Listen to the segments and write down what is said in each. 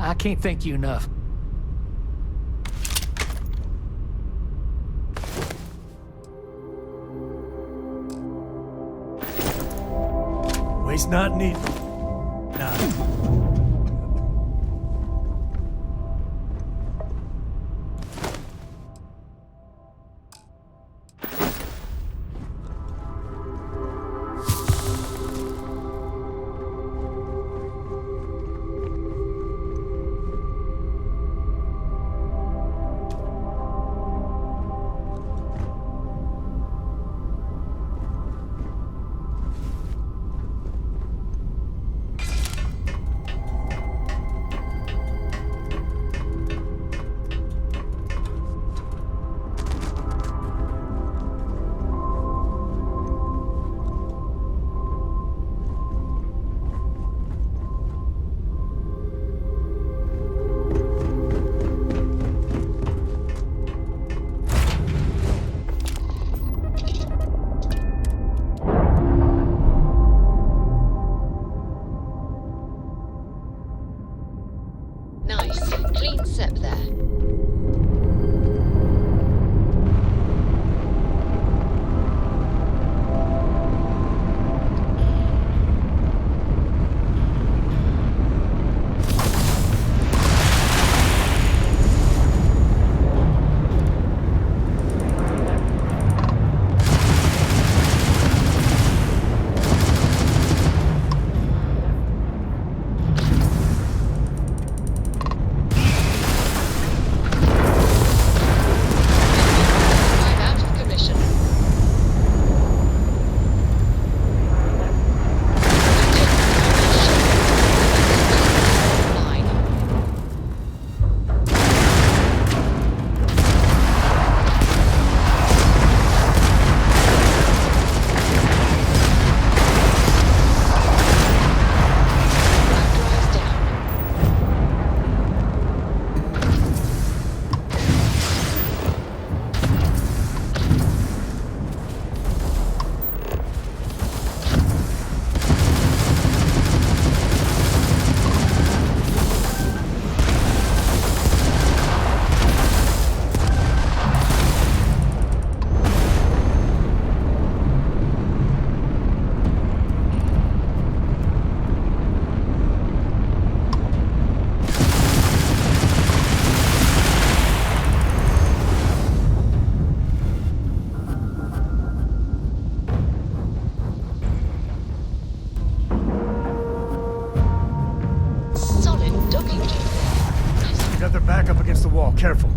I can't thank you enough. Waste not needed. Nah. Nice. Clean sep there. Got their back up against the wall. Careful.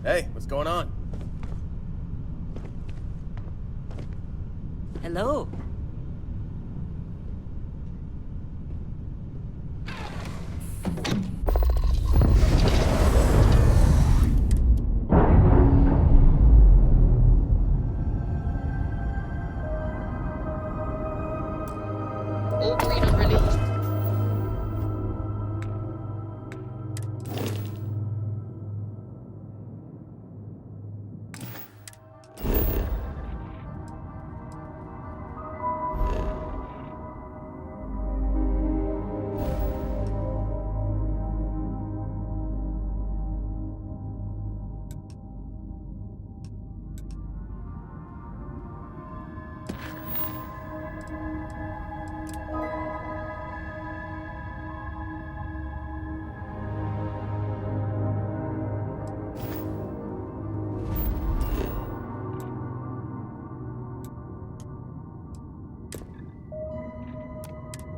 Hey, what's going on? Hello. All green on release.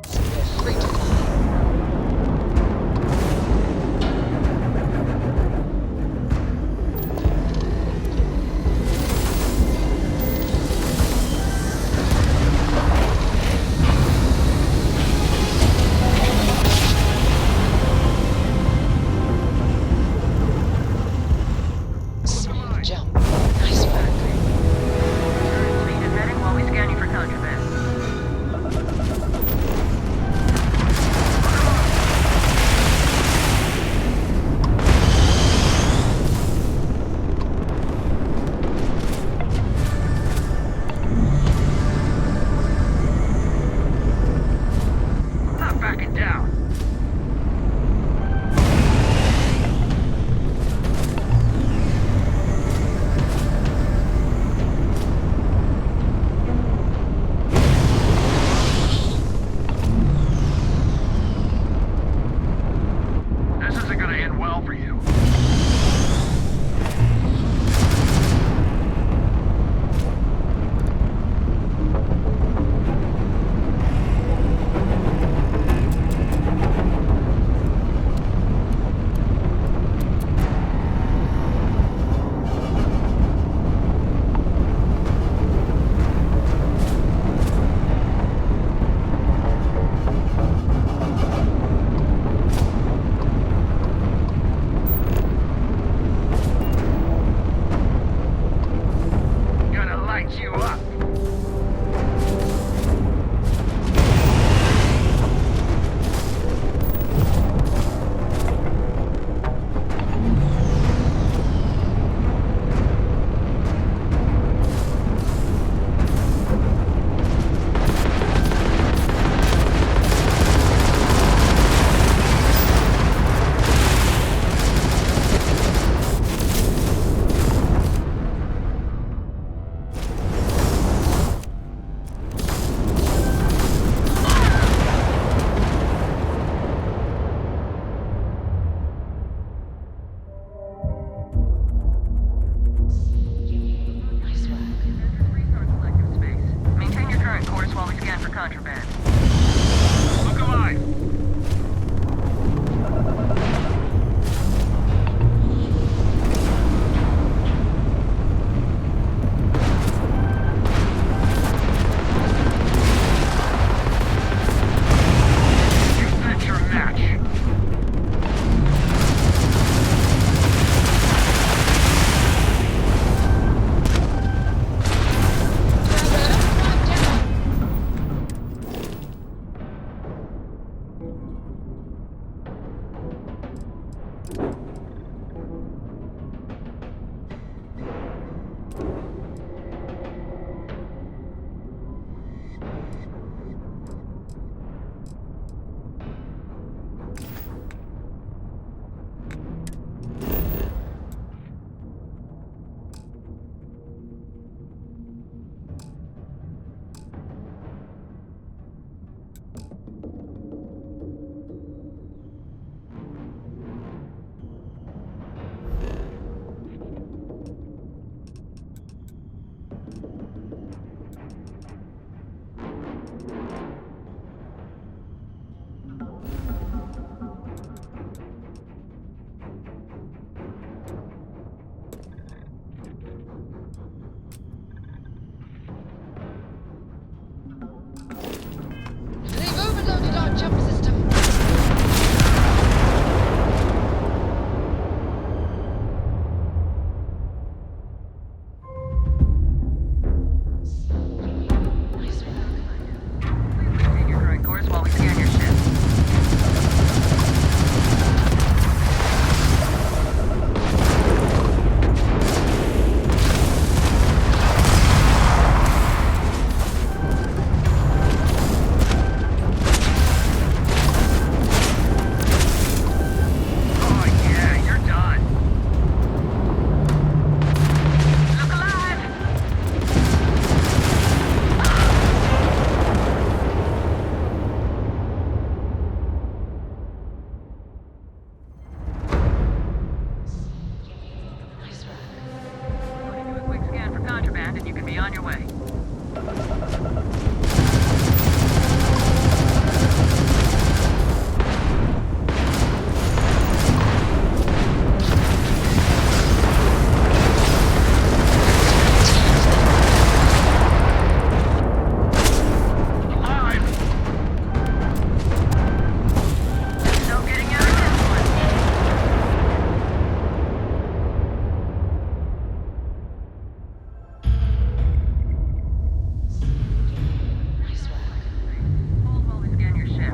You're free to fly. Smooth jump. Nice work. Speed is heading while we scan you for contraband. Not backing down. This isn't gonna end well for you. Gonna light you up. Nice work. Resource selective space. Maintain your current course while we scan for contraband. Look alive! You bet your match. Driver, drive down. contraband and you can be on your way. No getting out of this one. Nice work. Hold while we scan your ship.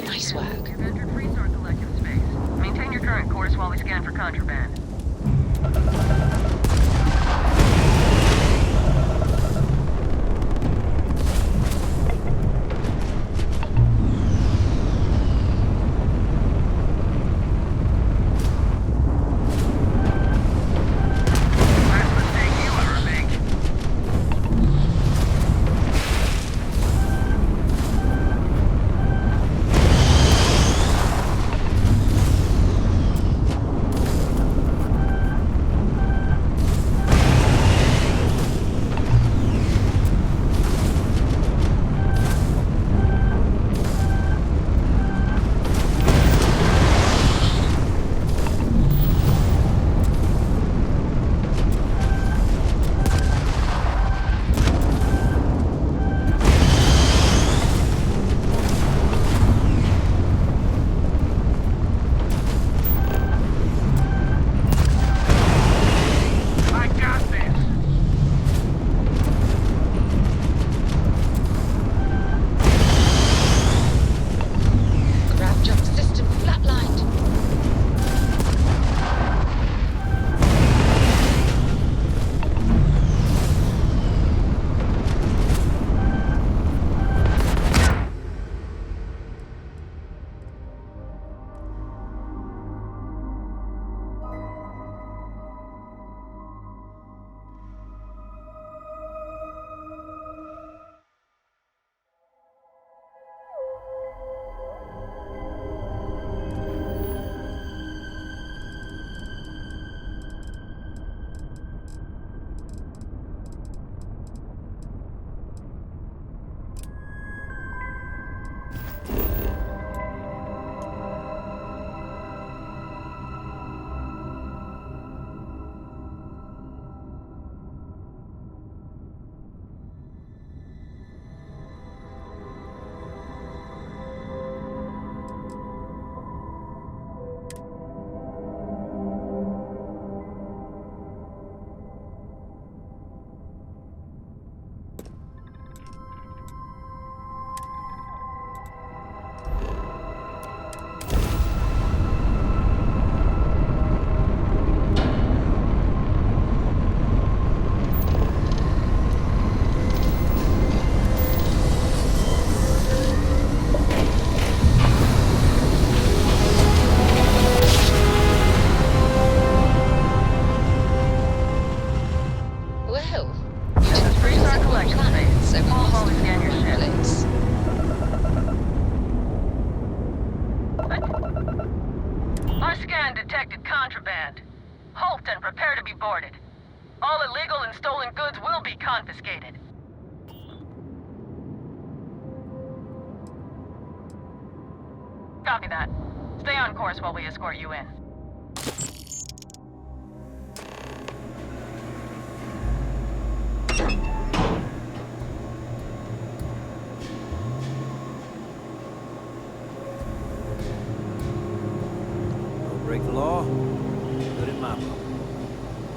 Nice work. You've entered resource collective space. Maintain your current course while we scan for contraband. Last mistake you ever make. I got this. Grab jump system flatlined. Well, This is resource collective space. so we Hold while must we scan your have ship. place. What? Our scan detected contraband. Halt and prepare to be boarded. All illegal and stolen goods will be confiscated. Copy that. Stay on course while we escort you in. break the law, put in my book.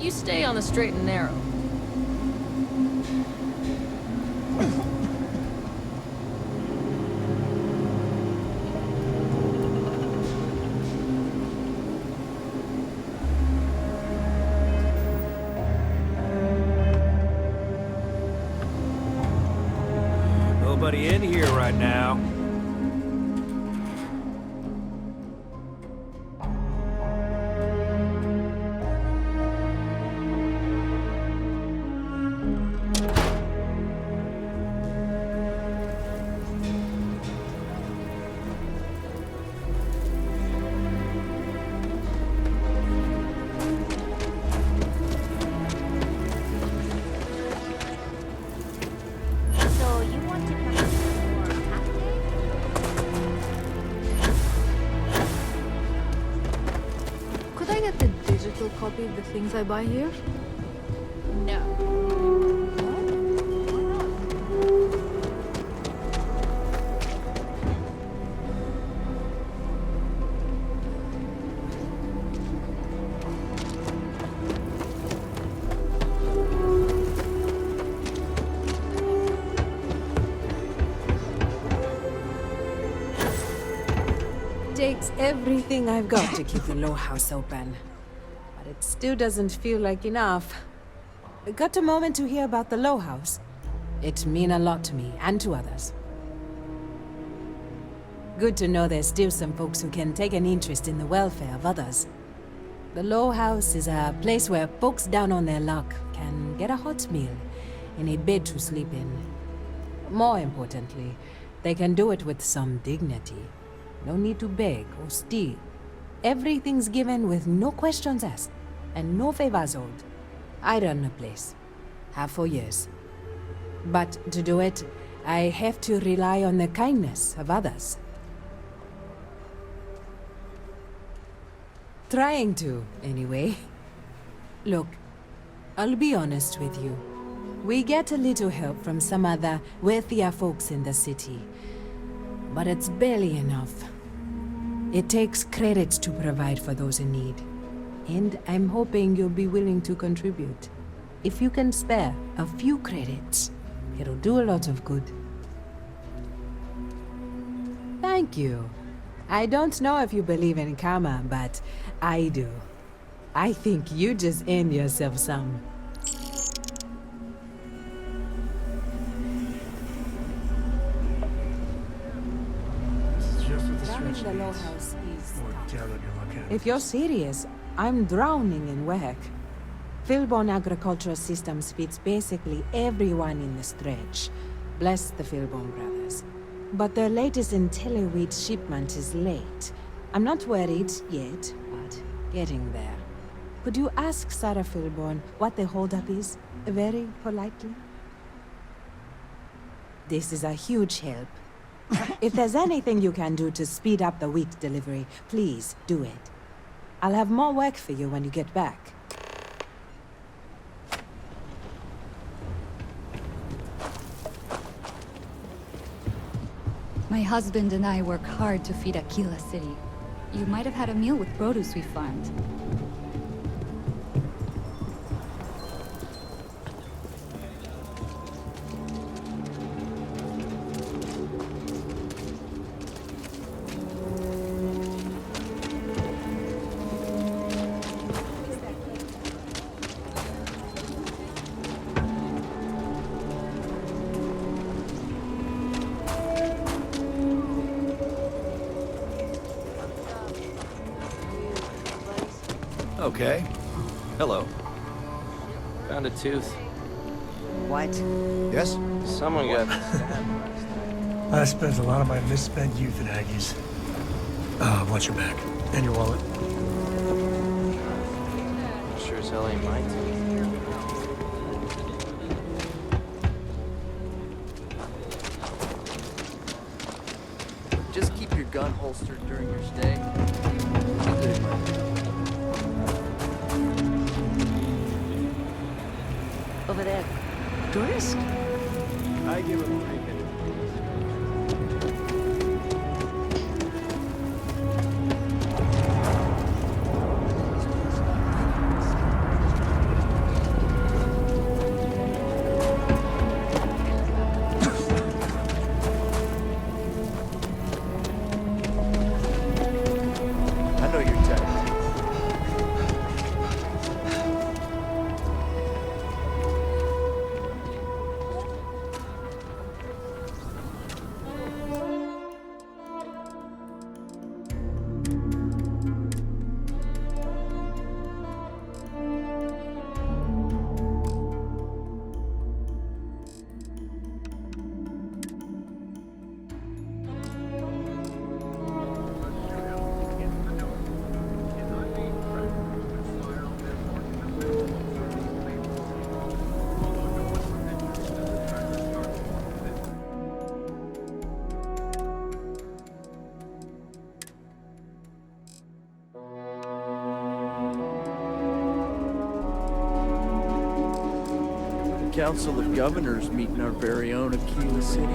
You stay on the straight and narrow. nobody in here right now. So you want to come up for a half day? Could I get the digital copy of the things I buy here? No. Takes everything I've got to keep the low house open. But it still doesn't feel like enough. Got a moment to hear about the low house? It mean a lot to me and to others. Good to know there's still some folks who can take an interest in the welfare of others. The low house is a place where folks down on their luck can get a hot meal and a bed to sleep in. More importantly, they can do it with some dignity. No need to beg or steal. Everything's given with no questions asked, and no favors owed. I run the place. Have for years. But to do it, I have to rely on the kindness of others. Trying to, anyway. Look, I'll be honest with you. We get a little help from some other wealthier folks in the city. But it's barely enough. It takes credits to provide for those in need. And I'm hoping you'll be willing to contribute. If you can spare a few credits, it'll do a lot of good. Thank you. I don't know if you believe in karma, but I do. I think you just earned yourself some. Running the low house is tough. If you're serious, I'm drowning in work. Philbone Agricultural Systems feeds basically everyone in the stretch. Bless the Philbone brothers. But their latest IntelliWheat shipment is late. I'm not worried yet, but getting there. Could you ask Sarah Philbone what the holdup is, very politely? This is a huge help. If there's anything you can do to speed up the wheat delivery, please do it. I'll have more work for you when you get back. My husband and I work hard to feed Aquila City. You might have had a meal with produce we farmed. Okay. Hello. Found a tooth. What? Yes? Someone got stabbed last night. I spent a lot of my misspent youth in Aggies. Watch your back. And your wallet. Sure as hell ain't my tooth. Just keep your gun holstered during your stay. Over there. Tourist? I give him 3 minutes. I know you're tired. Council of Governors meet in our very own Aquila City.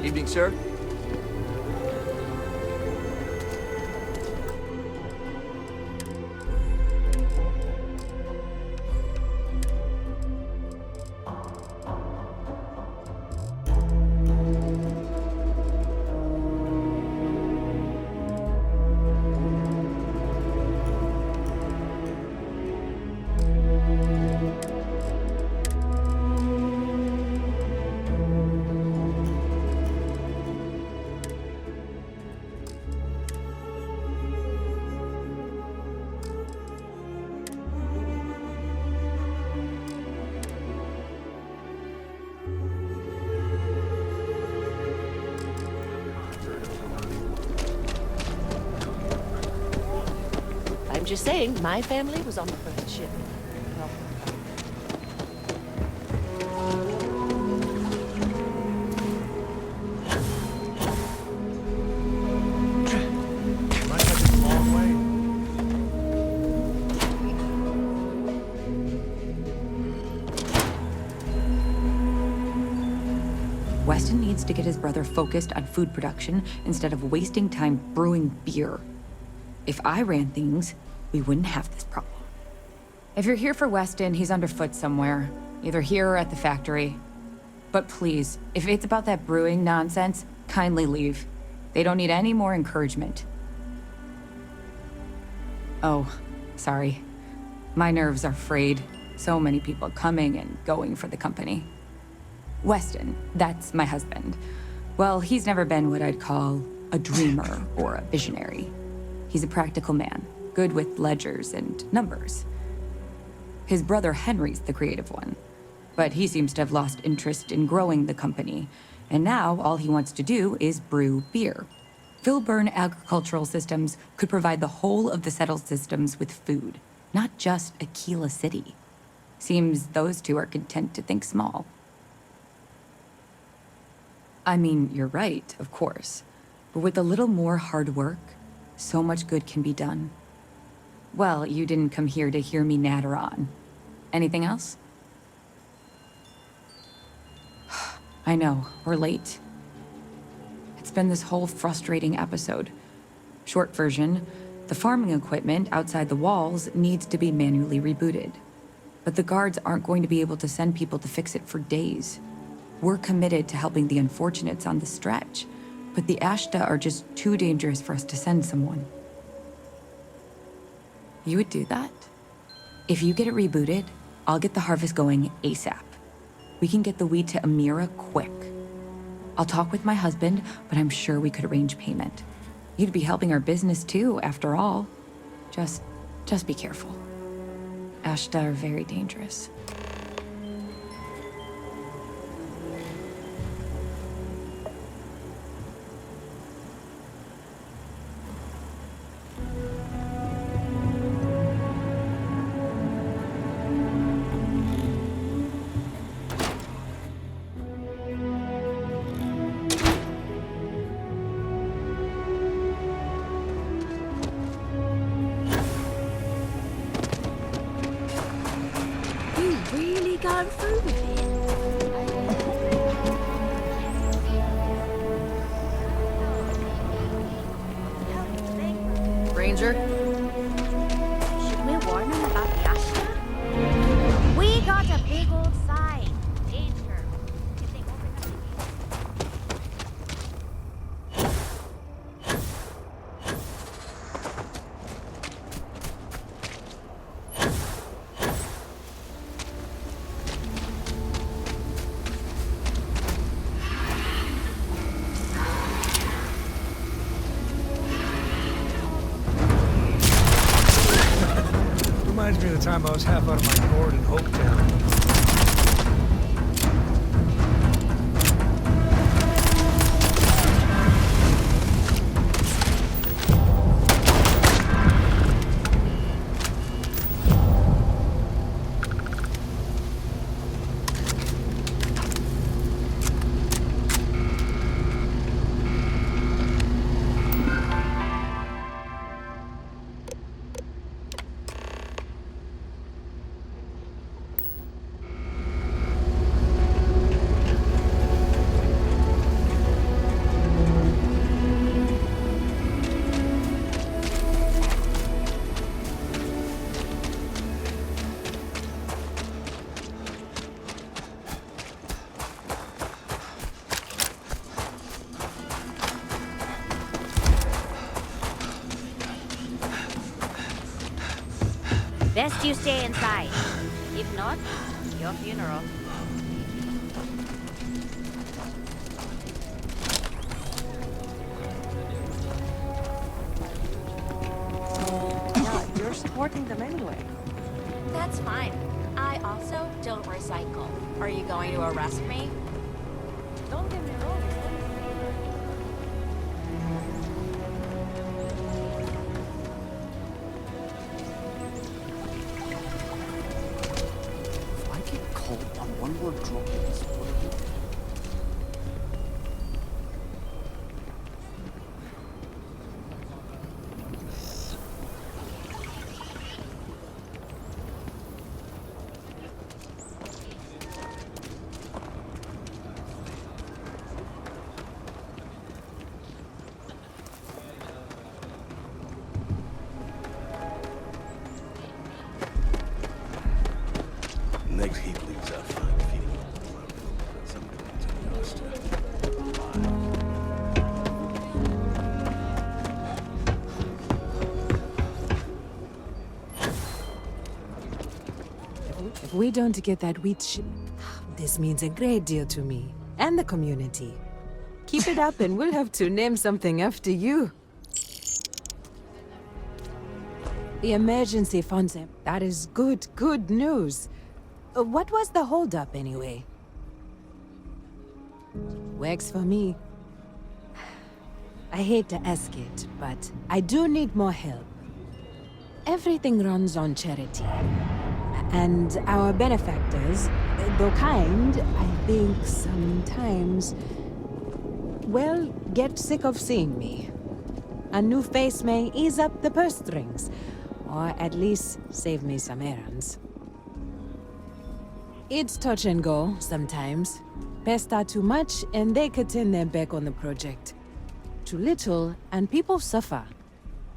Evening, sir. I'm just saying, my family was on the first ship. Well, Might have been a long way. Weston needs to get his brother focused on food production instead of wasting time brewing beer. If I ran things, we wouldn't have this problem. If you're here for Weston, he's underfoot somewhere. Either here or at the factory. But please, if it's about that brewing nonsense, kindly leave. They don't need any more encouragement. Oh, sorry. My nerves are frayed. So many people coming and going for the company. Weston, that's my husband. Well, he's never been what I'd call a dreamer or a visionary. He's a practical man, good with ledgers and numbers. His brother Henry's the creative one, but he seems to have lost interest in growing the company, and now all he wants to do is brew beer. Filburn Agricultural Systems could provide the whole of the settled systems with food, not just Aquila City. Seems those two are content to think small. I mean, you're right, of course. But with a little more hard work, so much good can be done. Well, you didn't come here to hear me natter on. Anything else? I know, we're late. It's been this whole frustrating episode. Short version, the farming equipment outside the walls needs to be manually rebooted. But the guards aren't going to be able to send people to fix it for days. We're committed to helping the unfortunates on the stretch, but the Ashta are just too dangerous for us to send someone. You would do that? If you get it rebooted, I'll get the harvest going ASAP. We can get the wheat to Amira quick. I'll talk with my husband, but I'm sure we could arrange payment. You'd be helping our business too, after all. Just be careful. Ashta are very dangerous. Gone through with it. Ranger? Should we warn them about the Ashta? We got a big old sign. Danger. If they open up the Reminds me of the time I was half out of my gourd in Hopetown. Best you stay inside. If not, your funeral. Yeah, you're supporting them anyway. That's fine. I also don't recycle. Are you going to arrest me? Don't get me wrong. If I get caught on one more drop of this water, Next heap leaves out fine feeding on the road. That's something to be If we don't get that wheat this means a great deal to me and the community. Keep it up and we'll have to name something after you. The emergency funds, that is good news. What was the holdup anyway? Works for me. I hate to ask it, but I do need more help. Everything runs on charity. And our benefactors, though kind, I think sometimes, well, get sick of seeing me. A new face may ease up the purse strings, or at least save me some errands. It's touch and go sometimes. Pester too much and they could turn their back on the project. Too little and people suffer.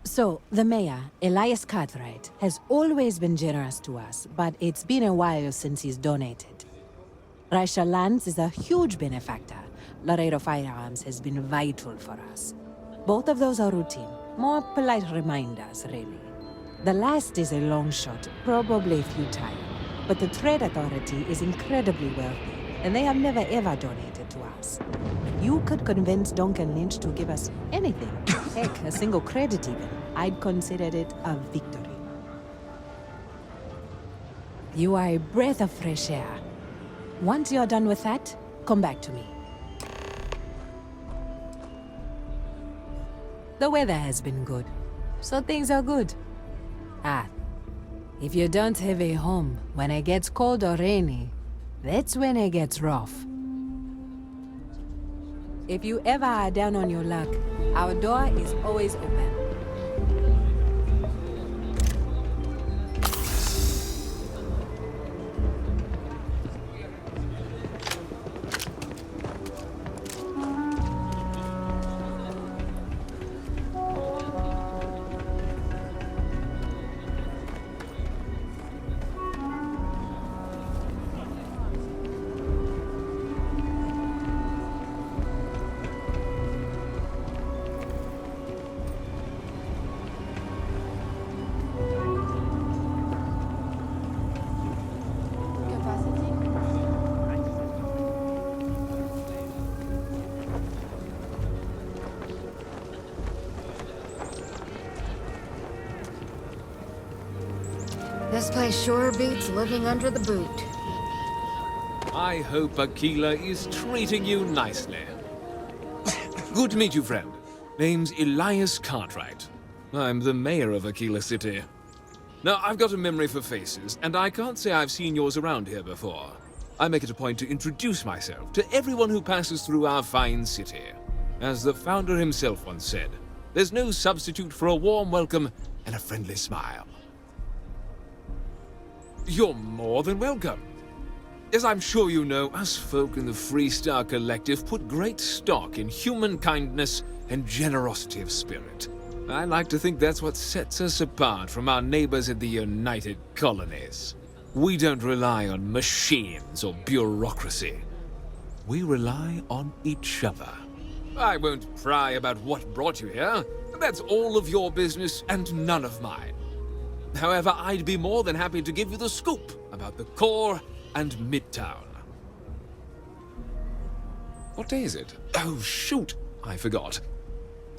So, the mayor, Elias Cartwright, has always been generous to us, but it's been a while since he's donated. Raisha Lands is a huge benefactor. Laredo Firearms has been vital for us. Both of those are routine, more polite reminders, really. The last is a long shot, probably futile, but the Trade Authority is incredibly wealthy, and they have never ever donated to us. If you could convince Duncan Lynch to give us anything, heck, a single credit even, I'd consider it a victory. You are a breath of fresh air. Once you're done with that, come back to me. The weather has been good, so things are good. Ah, if you don't have a home when it gets cold or rainy, that's when it gets rough. If you ever are down on your luck, our door is always open. This place sure beats living under the boot. I hope Aquila is treating you nicely. Good to meet you, friend. Name's Elias Cartwright. I'm the mayor of Aquila City. Now, I've got a memory for faces, and I can't say I've seen yours around here before. I make it a point to introduce myself to everyone who passes through our fine city. As the founder himself once said, there's no substitute for a warm welcome and a friendly smile. You're more than welcome. As I'm sure you know, us folk in the Freestar Collective put great stock in human kindness and generosity of spirit. I like to think that's what sets us apart from our neighbors in the United Colonies. We don't rely on machines or bureaucracy. We rely on each other. I won't pry about what brought you here. That's all of your business and none of mine. However, I'd be more than happy to give you the scoop about the core and Midtown. What day is it? Oh, shoot! I forgot.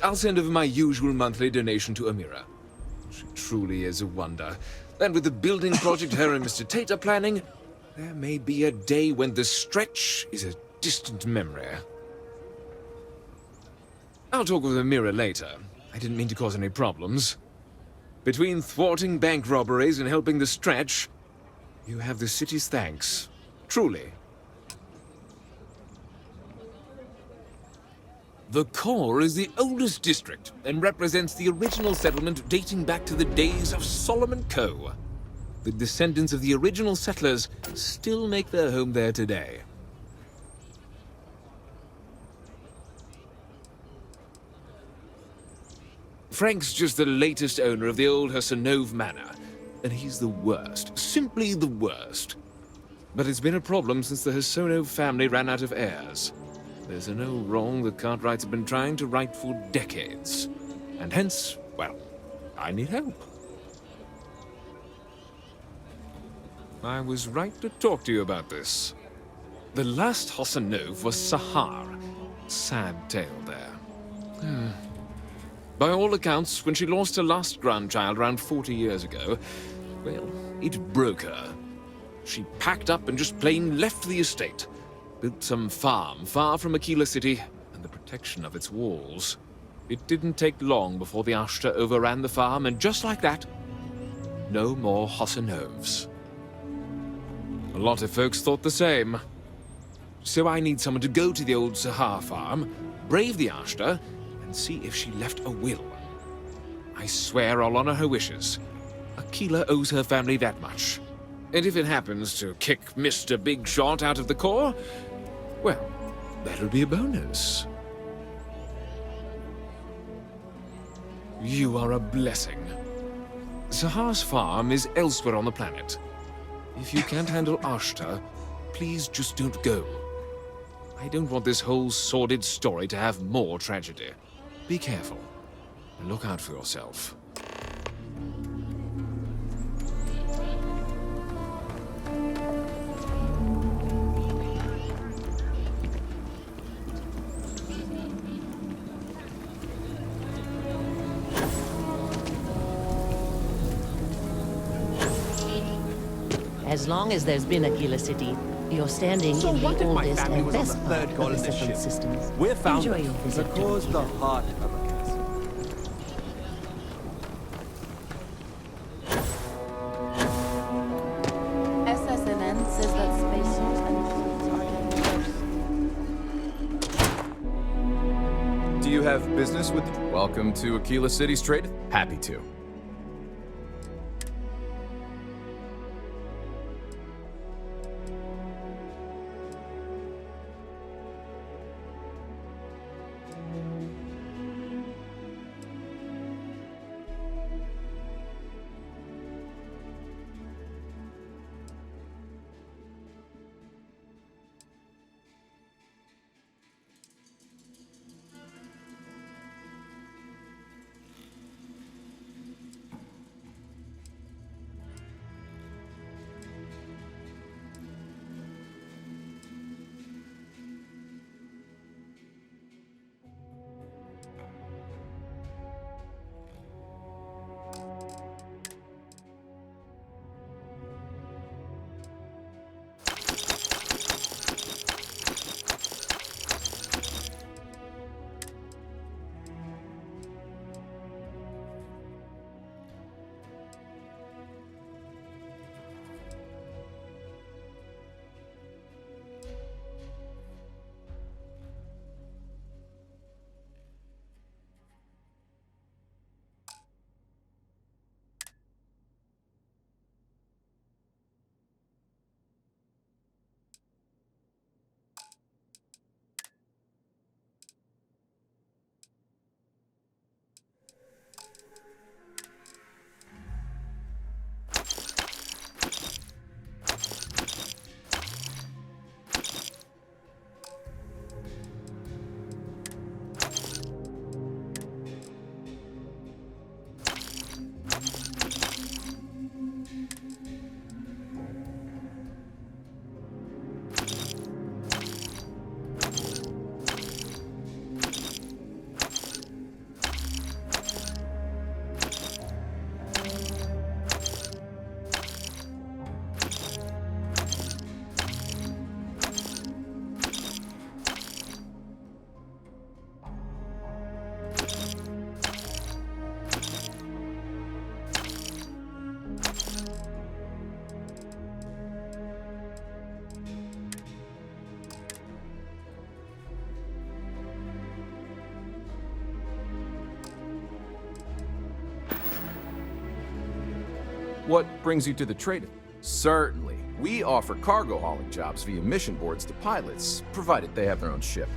I'll send over my usual monthly donation to Amira. She truly is a wonder. And with the building project her and Mr. Tate are planning, there may be a day when the stretch is a distant memory. I'll talk with Amira later. I didn't mean to cause any problems. Between thwarting bank robberies and helping the stretch, you have the city's thanks. Truly. The core is the oldest district and represents the original settlement dating back to the days of Solomon Coe. The descendants of the original settlers still make their home there today. Frank's just the latest owner of the old Hassanove Manor, and he's the worst, simply the worst. But it's been a problem since the Hassanove family ran out of heirs. There's a no wrong the Cartwrights have been trying to right for decades. And hence, well, I need help. I was right to talk to you about this. The last Hassanove was Sahar. Sad tale there. By all accounts, when she lost her last grandchild around 40 years ago, well, it broke her. She packed up and just plain left the estate. Built some farm far from Aquila City and the protection of its walls. It didn't take long before the Ashta overran the farm, and just like that, no more Hossanovs. A lot of folks thought the same. So I need someone to go to the old Sahar farm, brave the Ashta, and see if she left a will. I swear I'll honor her wishes. Aquila owes her family that much. And if it happens to kick Mr. Big Shot out of the Corps, well, that'll be a bonus. You are a blessing. Sahar's farm is elsewhere on the planet. If you can't handle Ashta, please just don't go. I don't want this whole sordid story to have more tragedy. Be careful, and look out for yourself. As long as there's been Aquila City, you're standing So in what the if my oldest family and was on best the part third of colony the settled ship? systems. We're found Enjoy your visit to because the Aquila. heart of a castle. SSNN says that spacesuits and are Do you have business with... Welcome to Aquila City's trade? Happy to. What brings you to the trade? Certainly. We offer cargo hauling jobs via mission boards to pilots, provided they have their own ship.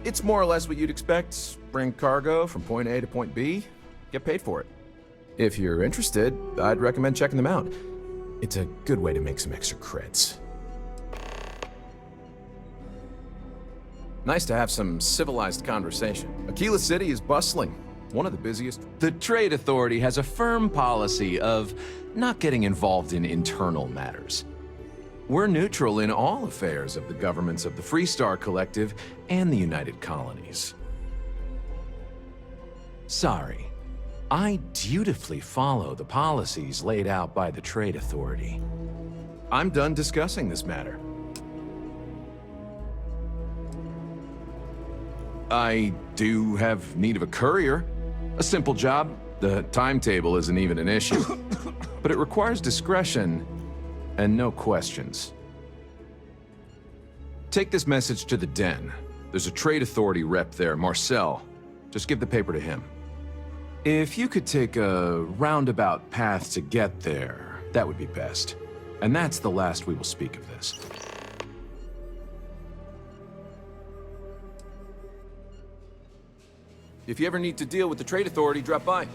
It's more or less what you'd expect. Bring cargo from point A to point B, get paid for it. If you're interested, I'd recommend checking them out. It's a good way to make some extra creds. Nice to have some civilized conversation. Aquila City is bustling. One of the busiest. The Trade Authority has a firm policy of not getting involved in internal matters. We're neutral in all affairs of the governments of the Freestar Collective and the United Colonies. Sorry. I dutifully follow the policies laid out by the Trade Authority. I'm done discussing this matter. I do have need of a courier. A simple job. The timetable isn't even an issue. But it requires discretion and no questions. Take this message to the Den. There's a Trade Authority rep there, Marcel. Just give the paper to him. If you could take a roundabout path to get there, that would be best. And that's the last we will speak of this. If you ever need to deal with the Trade Authority, drop by.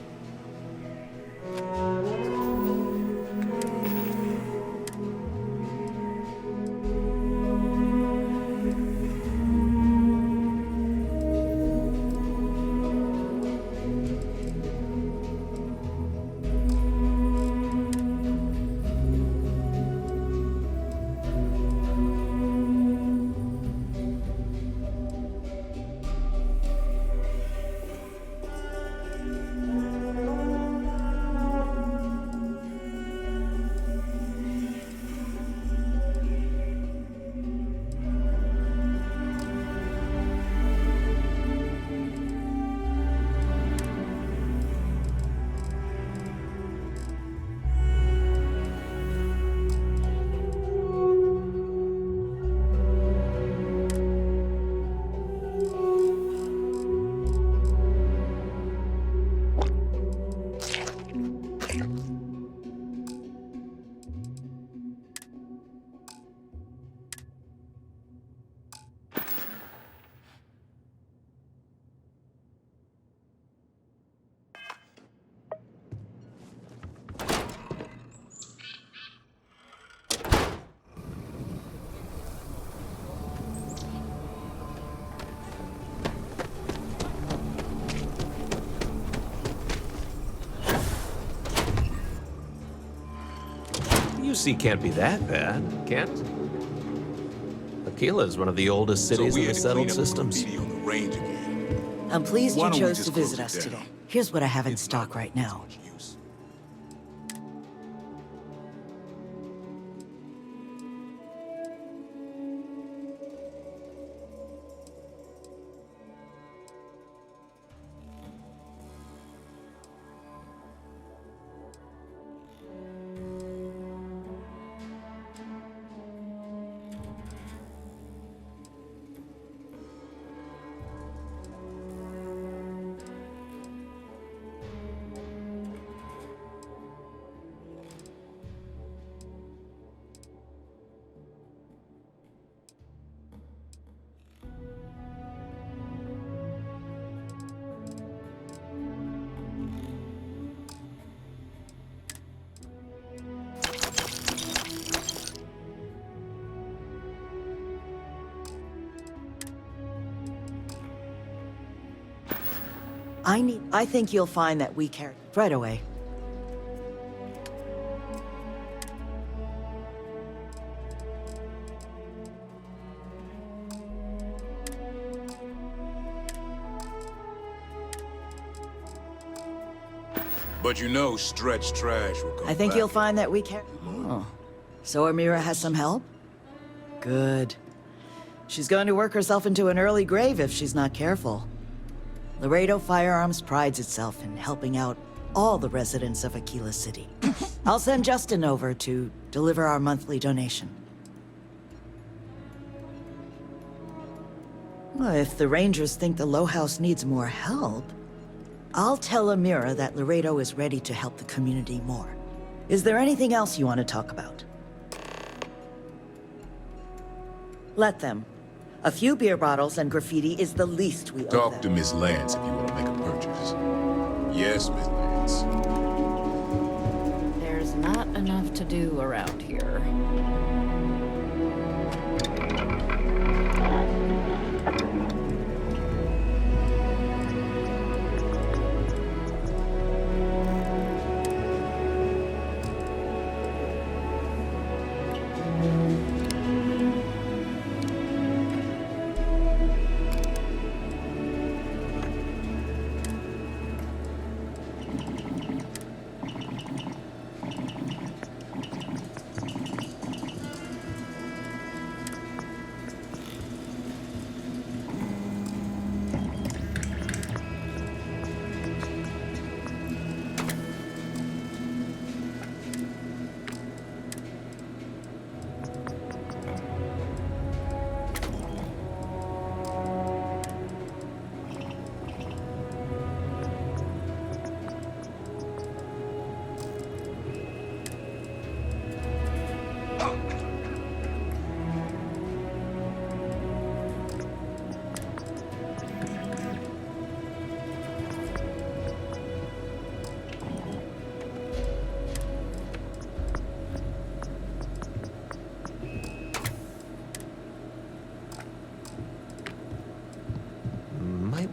UC can't be that bad, can it? Aquila is one of the oldest cities in the settled systems. I'm pleased you chose to visit us today. Here's what I have in stock right now. I think you'll find that we care right away. But you know, stretch trash will come I think back. you'll find that we care. Oh. So Amira has some help? Good. She's going to work herself into an early grave if she's not careful. Laredo Firearms prides itself in helping out all the residents of Aquila City. I'll send Justin over to deliver our monthly donation. Well, if the Rangers think the Low House needs more help, I'll tell Amira that Laredo is ready to help the community more. Is there anything else you want to talk about? Let them. A few beer bottles and graffiti is the least we owe Talk them. to Miss Lance if you want to make a purchase. Yes, Miss Lance. There's not enough to do around here.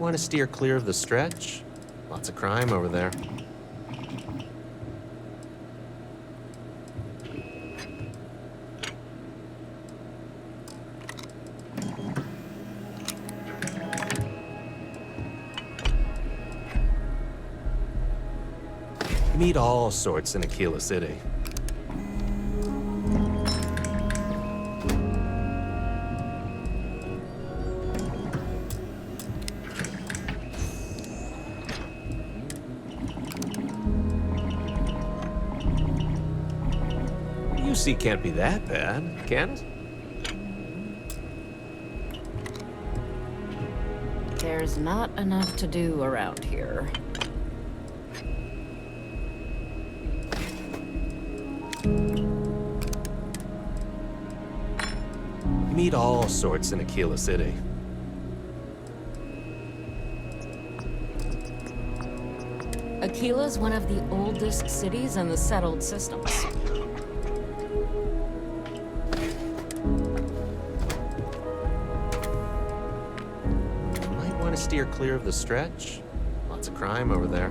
want to steer clear of the stretch. Lots of crime over there. You meet all sorts in Aquila City. UC can't be that bad, can it? There's not enough to do around here. You meet all sorts in Aquila City. Aquila's one of the oldest cities in the settled systems. Might want to steer clear of the stretch. Lots of crime over there.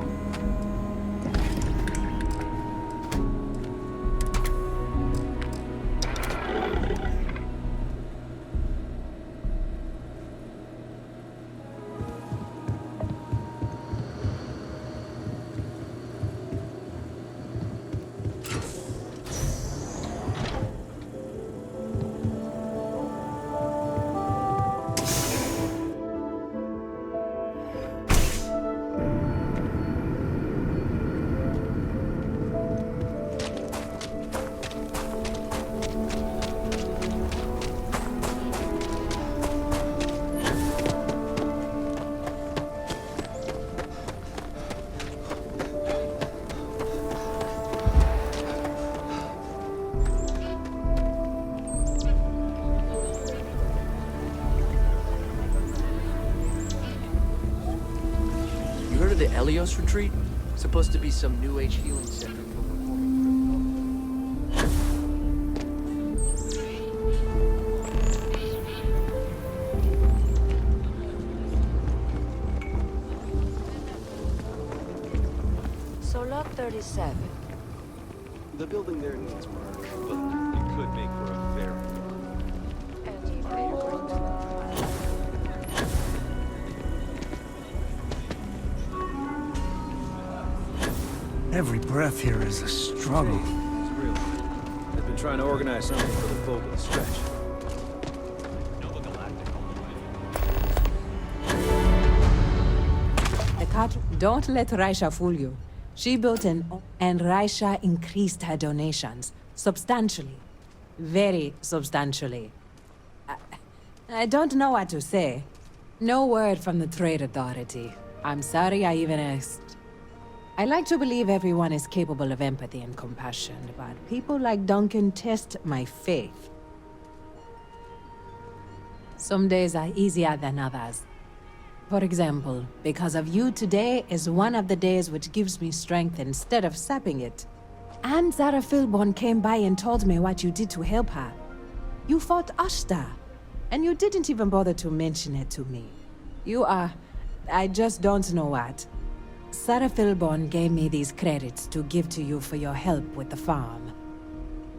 The Elios retreat? Supposed to be some new age healing center. So lot 37. The building there needs work, but it could make for a very Every breath here is a struggle. It's real. I've been trying to organize something for the folk of the stretch. Don't let Raisha fool you. She built and Raisha increased her donations substantially. Very substantially. I don't know what to say. No word from the Trade Authority. I'm sorry I even asked. I like to believe everyone is capable of empathy and compassion, but people like Duncan test my faith. Some days are easier than others. For example, because of you, today is one of the days which gives me strength instead of sapping it. And Zara Philborn came by and told me what you did to help her. You fought Ashta, and you didn't even bother to mention it to me. You are... I just don't know what. Sarah Philborn gave me these credits to give to you for your help with the farm.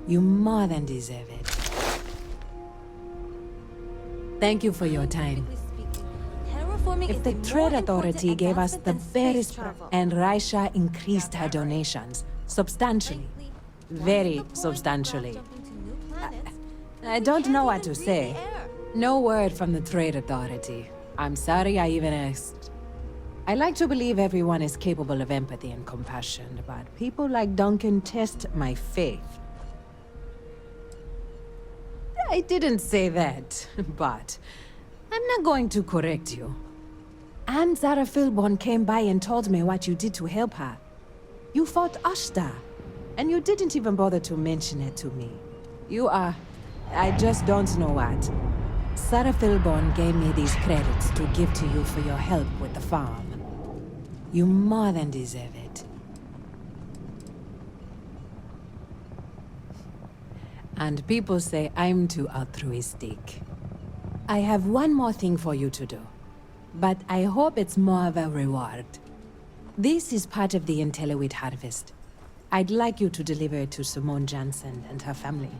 You more than deserve it. Thank you for your time. If the Trade Authority gave us the barest... And Raisha increased her donations substantially. Very substantially. I don't know what to say. No word from the Trade Authority. I'm sorry I even asked. I like to believe everyone is capable of empathy and compassion, but people like Duncan test my faith. I didn't say that, but I'm not going to correct you. And Zara Philborn came by and told me what you did to help her. You fought Ashta, and you didn't even bother to mention it to me. You are... I just don't know what. Sarah Philborn gave me these credits to give to you for your help with the farm. You more than deserve it. And people say I'm too altruistic. I have one more thing for you to do. but I hope it's more of a reward. This is part of the Intelliwit harvest. I'd like you to deliver it to Simone Jansen and her family.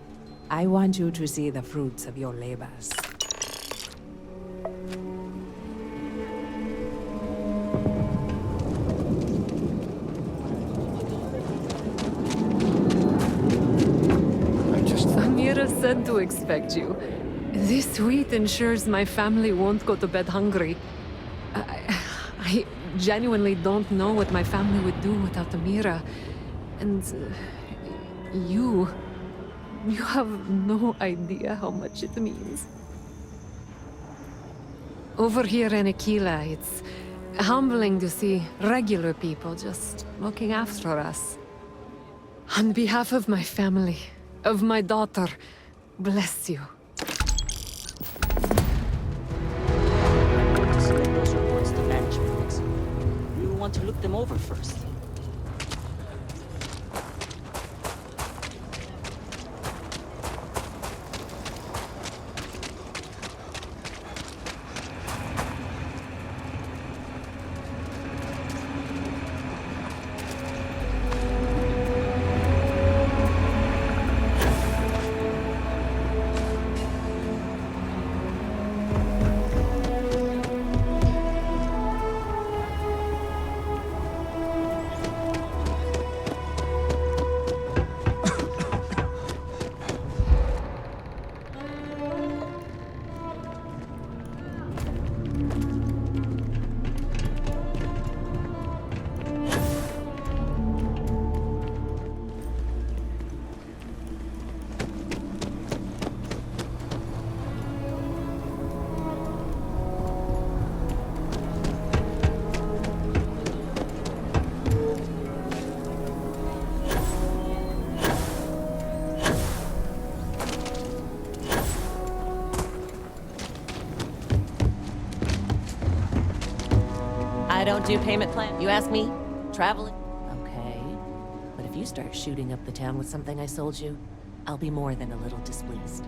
I want you to see the fruits of your labors. Amira said to expect you. This wheat ensures my family won't go to bed hungry. I genuinely don't know what my family would do without Amira. And you have no idea how much it means. Over here in Aquila, it's humbling to see regular people just looking after us. On behalf of my family, of my daughter, bless you. Submit those reports to management. We will want to look them over first. I don't do payment plan. You ask me? Traveling? Okay. But if you start shooting up the town with something I sold you, I'll be more than a little displeased.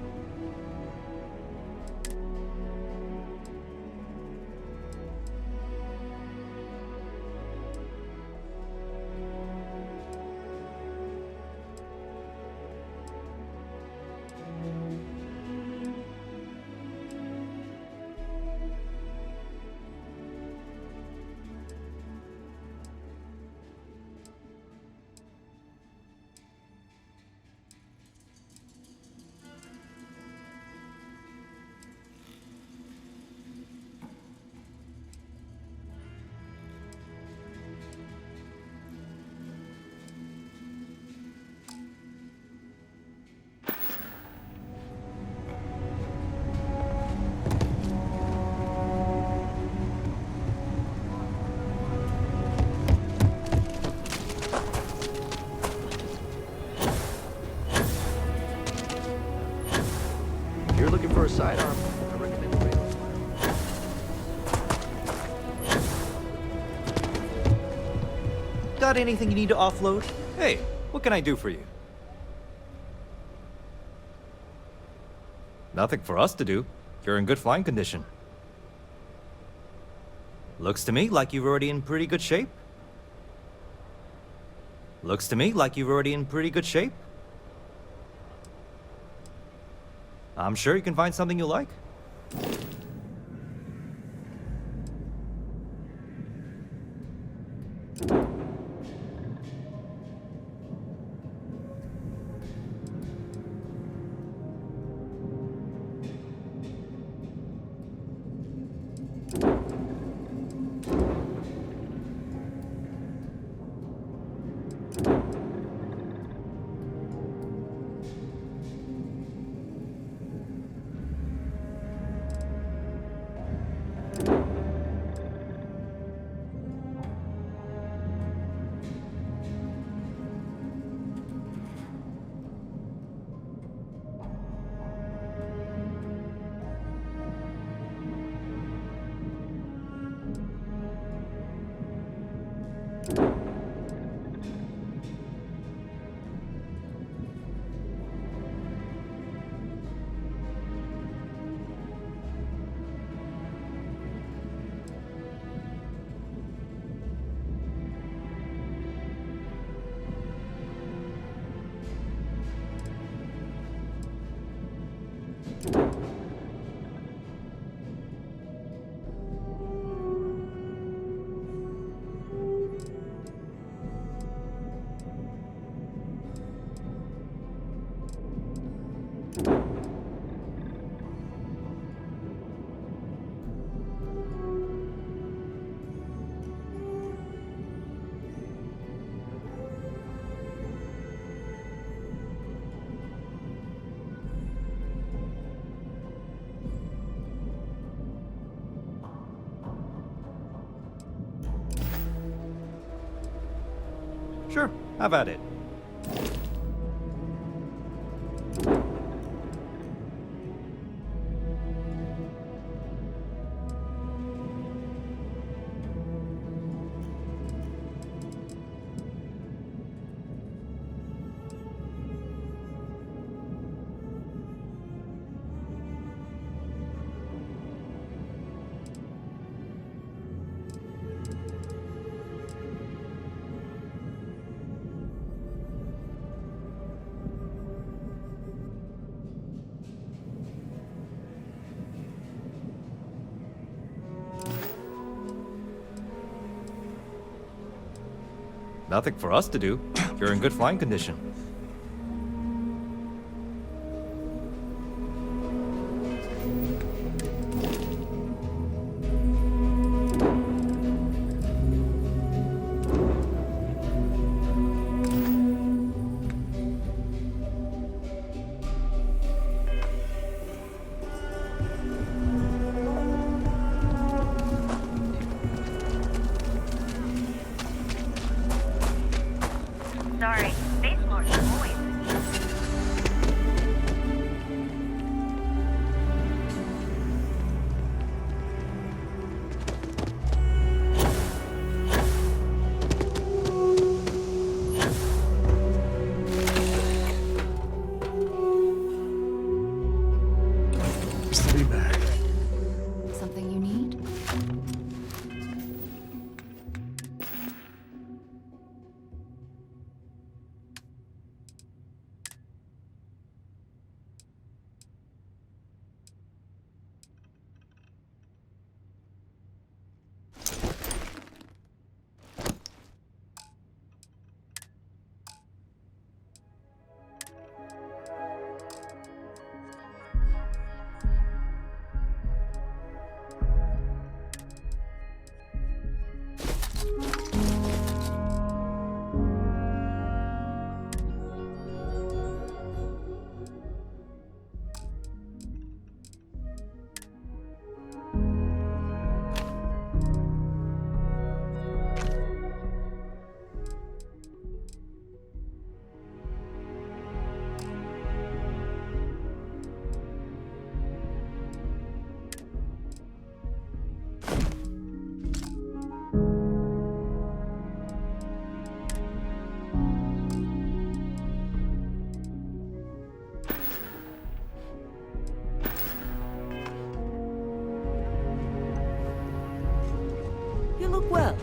You're looking for a sidearm? I recommend Kratos. Got anything you need to offload? Hey, what can I do for you? Nothing for us to do. You're in good flying condition. Looks to me like you're already in pretty good shape. Looks to me like you're already in pretty good shape. I'm sure you can find something you like. Sure, have at it. Nothing for us to do. You're in good flying condition. Sorry, Space Marshal voice. Just be back. Something you need? You look well.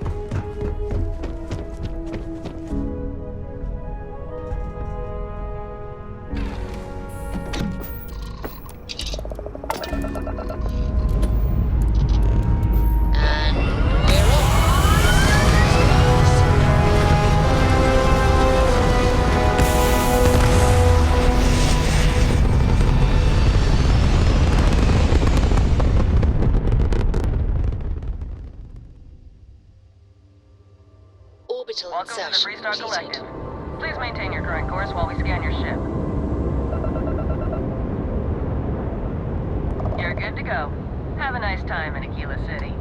Orbital Welcome to the insertion Freestar completed. Collective. Please maintain your current course while we scan your ship. You're good to go. Have a nice time in Aquila City.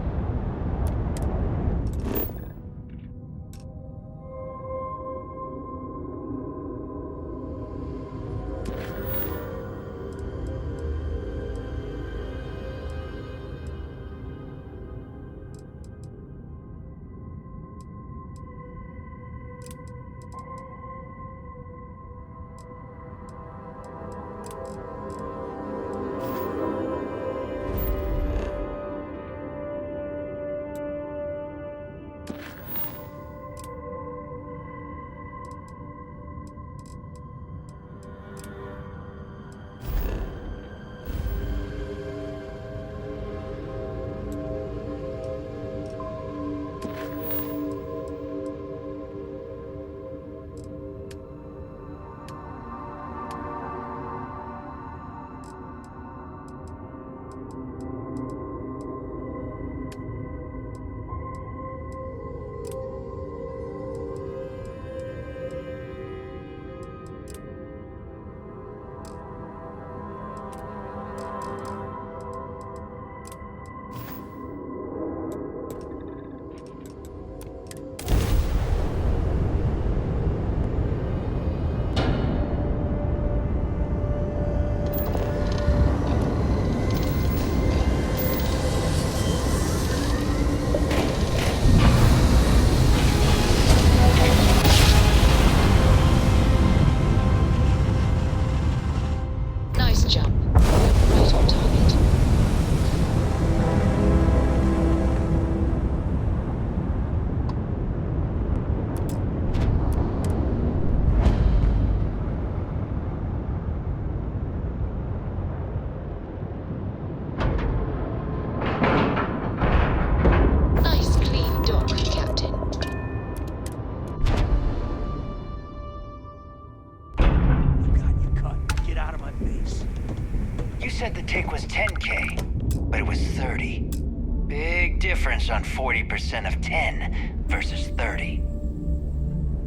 You said the take was 10K, but it was 30. Big difference on 40% of 10 versus 30.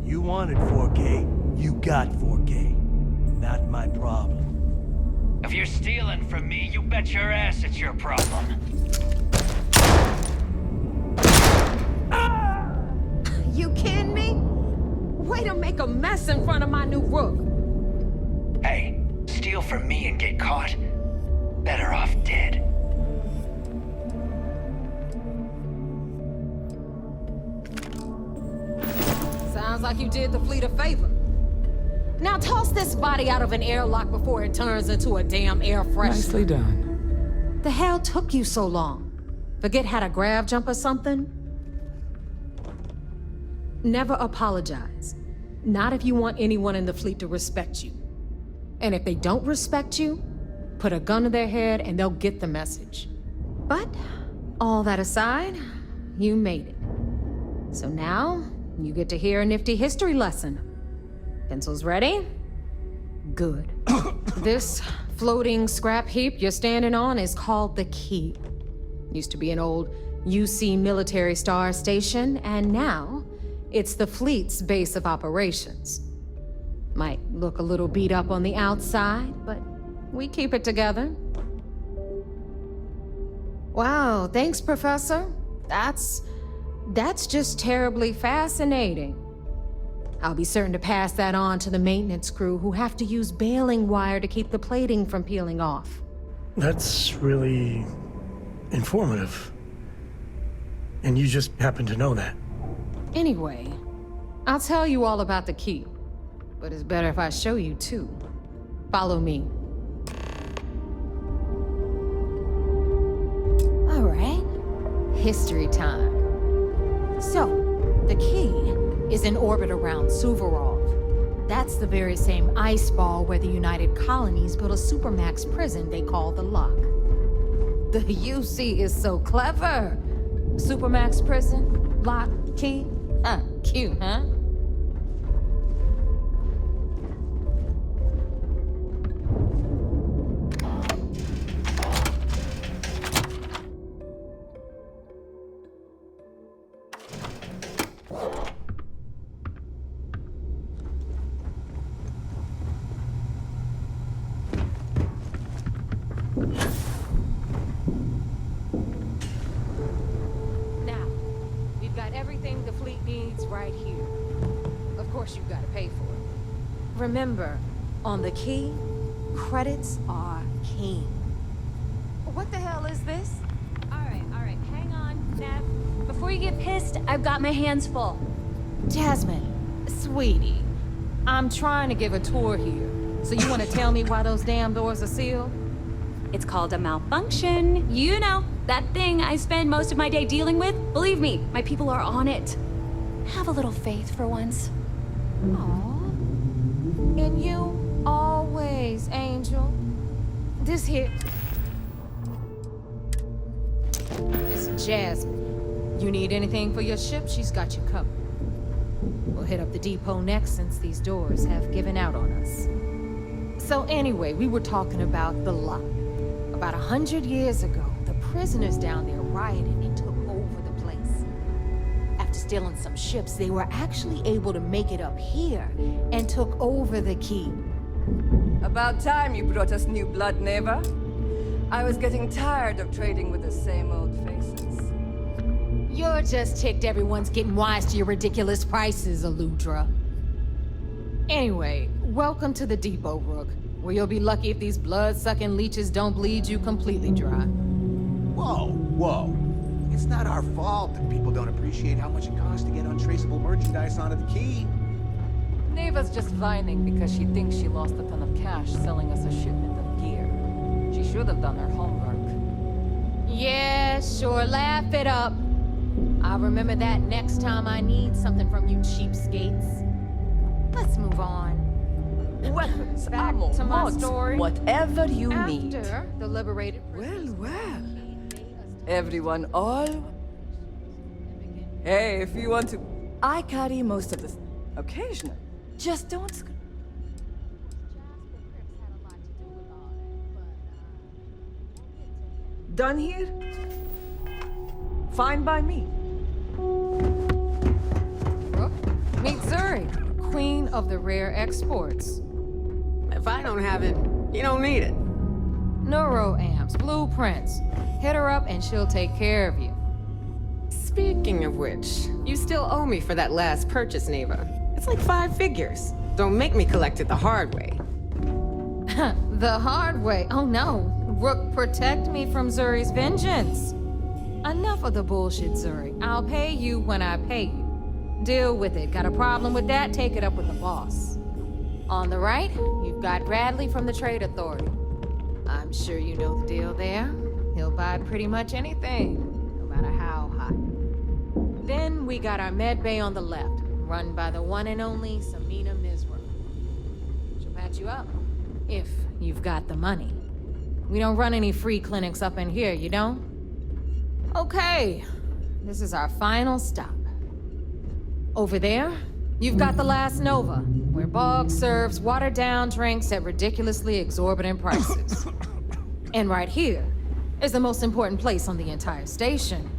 You wanted 4K, you got 4K. Not my problem. If you're stealing from me, you bet your ass it's your problem. You kidding me? Way to make a mess in front of my new rook. Hey, steal from me and get caught. Better off dead. Sounds like you did the fleet a favor. Now toss this body out of an airlock before it turns into a damn air freshener. Nicely done. The hell took you so long? Forget how to grav jump or something? Never apologize. Not if you want anyone in the fleet to respect you. And if they don't respect you, put a gun to their head and they'll get the message. But, all that aside, you made it. So now, you get to hear a nifty history lesson. Pencils ready? Good. This floating scrap heap you're standing on is called the Keep. Used to be an old UC military star station, and now it's the fleet's base of operations. Might look a little beat up on the outside, but we keep it together. Wow, thanks, Professor. That's just terribly fascinating. I'll be certain to pass that on to the maintenance crew who have to use baling wire to keep the plating from peeling off. That's really informative. And you just happen to know that. Anyway, I'll tell you all about the Keep, but it's better if I show you too. Follow me. All right, history time. So, the Key is in orbit around Suvorov. That's the very same ice ball where the United Colonies built a supermax prison they call the Lock. The UC is so clever. Supermax prison, Lock, Key. Cute, huh? Now, we've got everything the fleet needs right here. Of course, you've got to pay for it. Remember, on the Key, credits are king. What the hell is this? All right, hang on, Nev. Before you get pissed, I've got my hands full. Jasmine, sweetie, I'm trying to give a tour here. So you want to tell me why those damn doors are sealed? It's called a malfunction. You know, that thing I spend most of my day dealing with. Believe me, my people are on it. Have a little faith for once. Aww. In you, always, Angel. This here... This is Jasmine. You need anything for your ship, she's got you covered. We'll hit up the depot next since these doors have given out on us. So anyway, we were talking about the Lock. About 100 years ago, the prisoners down there rioted and took over the place. After stealing some ships, they were actually able to make it up here and took over the Keep. About time you brought us new blood, Neva. I was getting tired of trading with the same old faces. You're just ticked everyone's getting wise to your ridiculous prices, Aludra. Anyway, welcome to the depot, Rook, where you'll be lucky if these blood-sucking leeches don't bleed you completely dry. Whoa. It's not our fault that people don't appreciate how much it costs to get untraceable merchandise onto the Key. Neva's just whining because she thinks she lost a ton of cash selling us a shipment of gear. She should have done her homework. Yeah, sure, laugh it up. I'll remember that next time I need something from you cheapskates. Let's move on. Weapons, Back ammo, to my mods, story. whatever you need. After the liberated Well. Everyone all... Hey, if you want to... I carry most of this. Occasionally. Just don't... Done here? Fine by me. Rook, meet Zuri, queen of the rare exports. If I don't have it, you don't need it. Neuroamps, blueprints. Hit her up and she'll take care of you. Speaking of which, you still owe me for that last purchase, Neva. It's like 5 figures. Don't make me collect it the hard way. The hard way? Oh no. Rook, protect me from Zuri's vengeance. Enough of the bullshit, Zuri. I'll pay you when I pay you. Deal with it. Got a problem with that? Take it up with the boss. On the right, you've got Bradley from the Trade Authority. I'm sure you know the deal there. He'll buy pretty much anything, no matter how hot. Then we got our med bay on the left, run by the one and only Samina Mizra. She'll patch you up, if you've got the money. We don't run any free clinics up in here, you don't? Okay, this is our final stop. Over there, you've got the Last Nova, where Bog serves watered-down drinks at ridiculously exorbitant prices. And right here is the most important place on the entire station,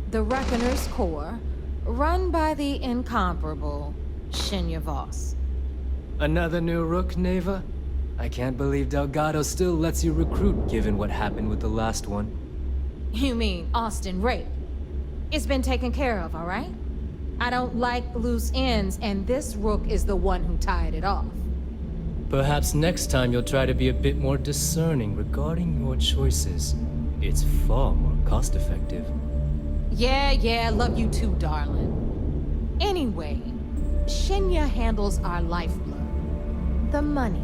the Reckoner's Core, run by the incomparable Shinya Voss. Another new Rook, Neva? I can't believe Delgado still lets you recruit, given what happened with the last one. You mean Austin Rape? It's been taken care of, all right? I don't like loose ends, and this Rook is the one who tied it off. Perhaps next time you'll try to be a bit more discerning regarding your choices. It's far more cost-effective. Yeah, love you too, darling. Anyway, Shinya handles our lifeblood. The money.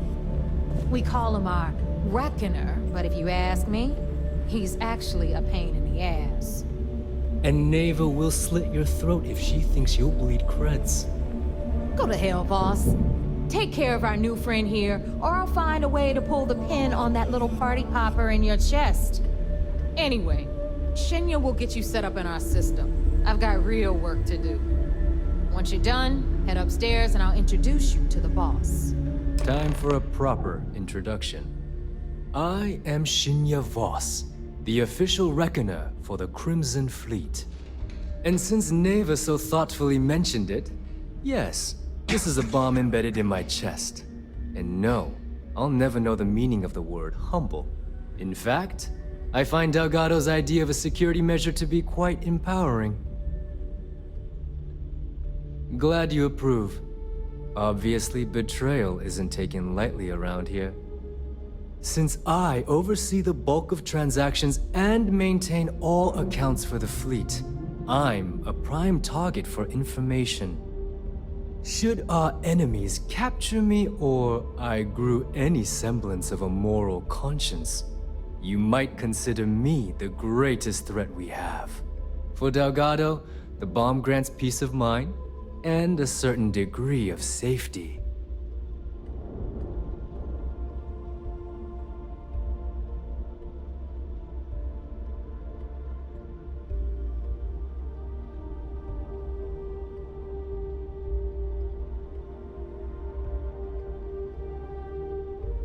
We call him our Reckoner, but if you ask me, he's actually a pain in the ass. And Neva will slit your throat if she thinks you'll bleed creds. Go to hell, boss. Take care of our new friend here, or I'll find a way to pull the pin on that little party popper in your chest. Anyway, Shinya will get you set up in our system. I've got real work to do. Once you're done, head upstairs and I'll introduce you to the boss. Time for a proper introduction. I am Shinya Voss, the official Reckoner for the Crimson Fleet. And since Neva so thoughtfully mentioned it, yes, this is a bomb embedded in my chest. And no, I'll never know the meaning of the word humble. In fact, I find Delgado's idea of a security measure to be quite empowering. Glad you approve. Obviously, betrayal isn't taken lightly around here. Since I oversee the bulk of transactions and maintain all accounts for the fleet, I'm a prime target for information. Should our enemies capture me or I grew any semblance of a moral conscience, you might consider me the greatest threat we have. For Delgado, the bomb grants peace of mind and a certain degree of safety.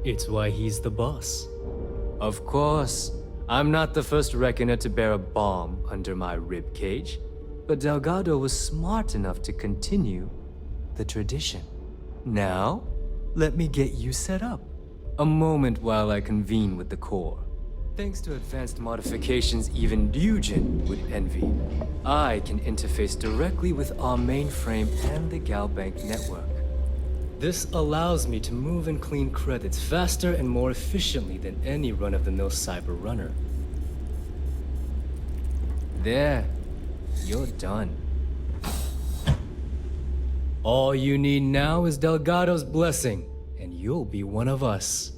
It's why he's the boss. Of course, I'm not the first Reckoner to bear a bomb under my ribcage, but Delgado was smart enough to continue the tradition. Now, let me get you set up. A moment while I convene with the core. Thanks to advanced modifications even Dugin would envy, I can interface directly with our mainframe and the Galbank network. This allows me to move and clean credits faster and more efficiently than any run-of-the-mill cyber runner. There, you're done. All you need now is Delgado's blessing, and you'll be one of us.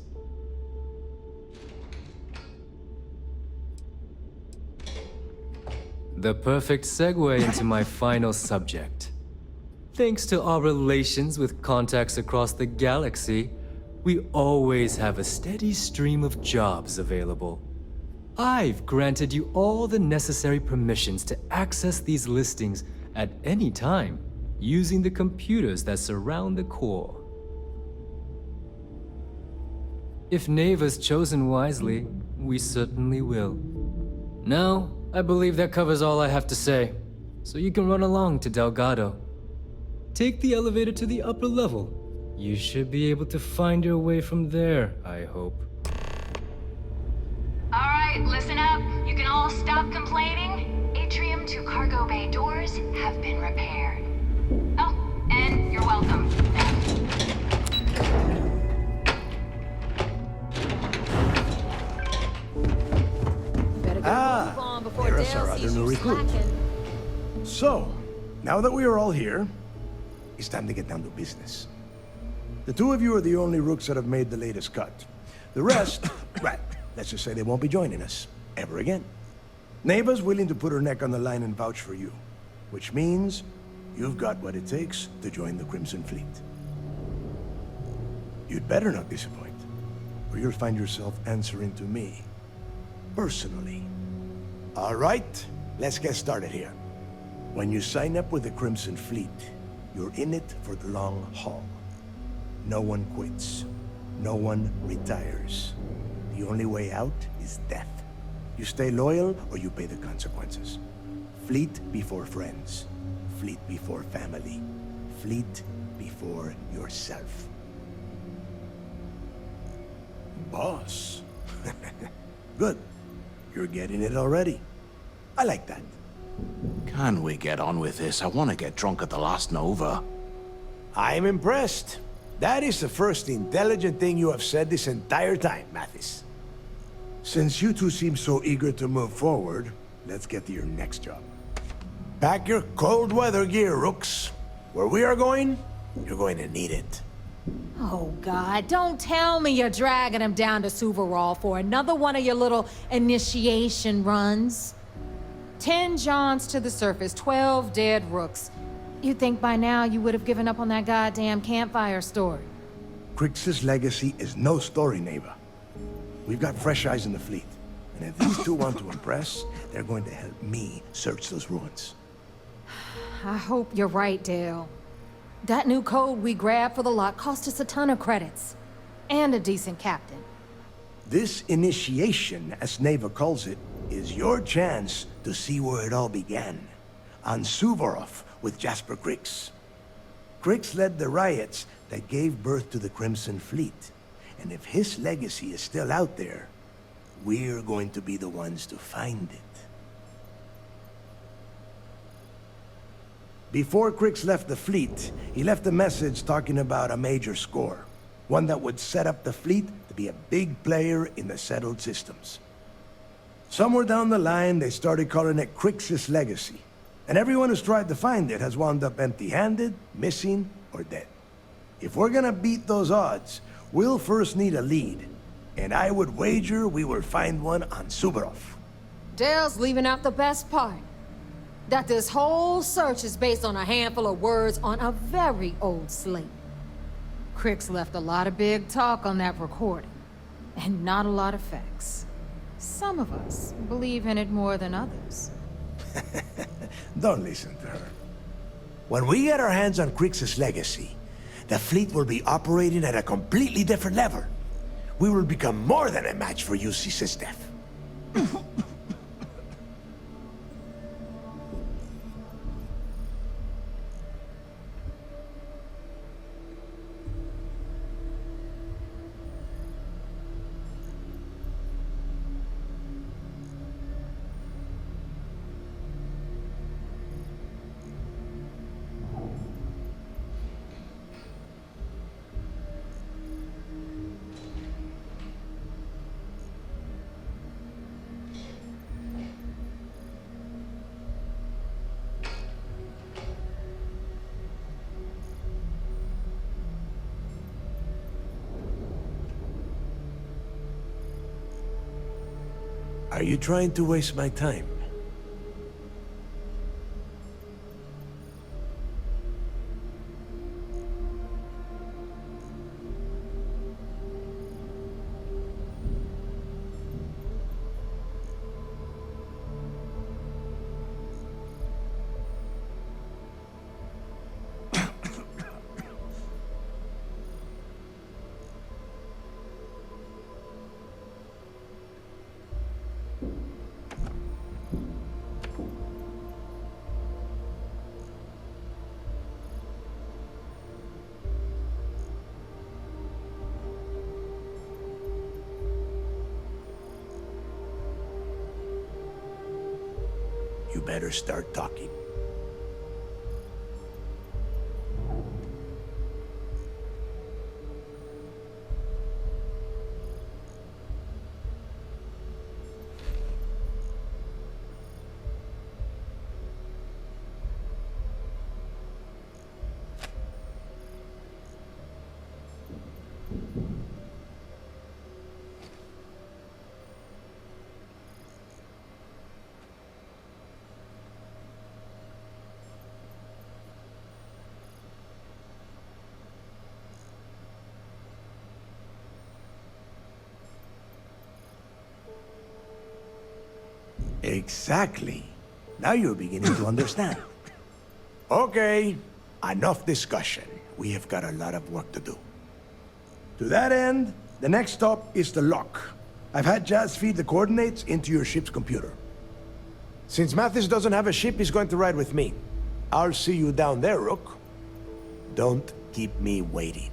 The perfect segue into my final subject. Thanks to our relations with contacts across the galaxy, we always have a steady stream of jobs available. I've granted you all the necessary permissions to access these listings at any time, using the computers that surround the core. If Neva's chosen wisely, we certainly will. Now, I believe that covers all I have to say, so you can run along to Delgado. Take the elevator to the upper level. You should be able to find your way from there, I hope. Alright, listen up. You can all stop complaining. Atrium to cargo bay doors have been repaired. Oh, and you're welcome. There is our other new recruit. So, now that we are all here, it's time to get down to business. The two of you are the only rooks that have made the latest cut. The rest, well, let's just say they won't be joining us ever again. Neva's willing to put her neck on the line and vouch for you, which means you've got what it takes to join the Crimson Fleet. You'd better not disappoint, or you'll find yourself answering to me, personally. All right, let's get started here. When you sign up with the Crimson Fleet, you're in it for the long haul. No one quits. No one retires. The only way out is death. You stay loyal or you pay the consequences. Fleet before friends. Fleet before family. Fleet before yourself. Boss. Good. You're getting it already. I like that. Can we get on with this? I want to get drunk at the last Nova. I'm impressed. That is the first intelligent thing you have said this entire time, Mathis. Since you two seem so eager to move forward, let's get to your next job. Pack your cold weather gear, Rooks. Where we are going, you're going to need it. Oh, God, don't tell me you're dragging him down to Suvarol for another one of your little initiation runs. 10 Johns to the surface, 12 dead Rooks. You'd think by now you would have given up on that goddamn campfire story. Crix's legacy is no story, Neva. We've got fresh eyes in the fleet. And if these two want to impress, they're going to help me search those ruins. I hope you're right, Dale. That new code we grabbed for the lot cost us a ton of credits. And a decent captain. This initiation, as Neva calls it, is your chance to see where it all began. On Suvorov with Jasper Crix. Crix led the riots that gave birth to the Crimson Fleet. And if his legacy is still out there, we're going to be the ones to find it. Before Crix left the fleet, he left a message talking about a major score. One that would set up the fleet to be a big player in the settled systems. Somewhere down the line, they started calling it Crix's legacy. And everyone who's tried to find it has wound up empty-handed, missing, or dead. If we're gonna beat those odds, we'll first need a lead. And I would wager we will find one on Suvorov. Dale's leaving out the best part. That this whole search is based on a handful of words on a very old slate. Crix left a lot of big talk on that recording, and not a lot of facts. Some of us believe in it more than others. Don't listen to her. When we get our hands on Crix's legacy, the fleet will be operating at a completely different level. We will become more than a match for UC Sistef. Are you trying to waste my time? better start talking. Exactly. Now you're beginning to understand. Okay, enough discussion. We have got a lot of work to do. To that end, the next stop is the lock. I've had Jazz feed the coordinates into your ship's computer. Since Mathis doesn't have a ship, he's going to ride with me. I'll see you down there, Rook. Don't keep me waiting.